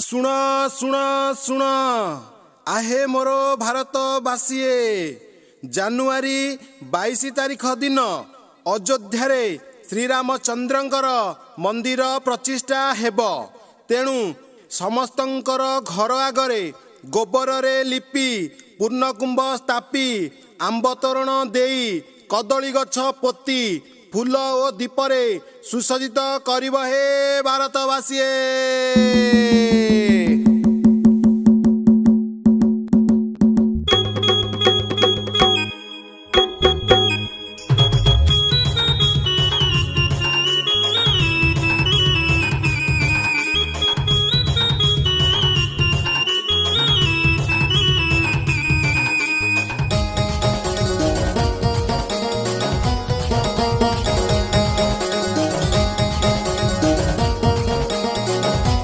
ଶୁଣ ଶୁଣ ଶୁଣ आहे मोर भारतवासीए ଜାନୁଆରୀ 22 ତାରିଖ ଦିନ ଅଯୋଧ୍ୟାରେ ଶ୍ରୀରାମଚନ୍ଦ୍ରଙ୍କର ମନ୍ଦିର ପ୍ରତିଷ୍ଠା ହେବ। ତେଣୁ ସମସ୍ତଙ୍କର ଘର ଆଗରେ ଗୋବରରେ ଲିପି ପୂର୍ଣ୍ଣକୁମ୍ଭ ସ୍ଥାପି ଆମ୍ବ ତୋରଣ ଦେଇ କଦଳୀ ଗଛ ପୋତି ଫୁଲ ଓ ଦୀପରେ ସୁସଜ୍ଜିତ କରିବ ହେ ଭାରତବାସୀଏ।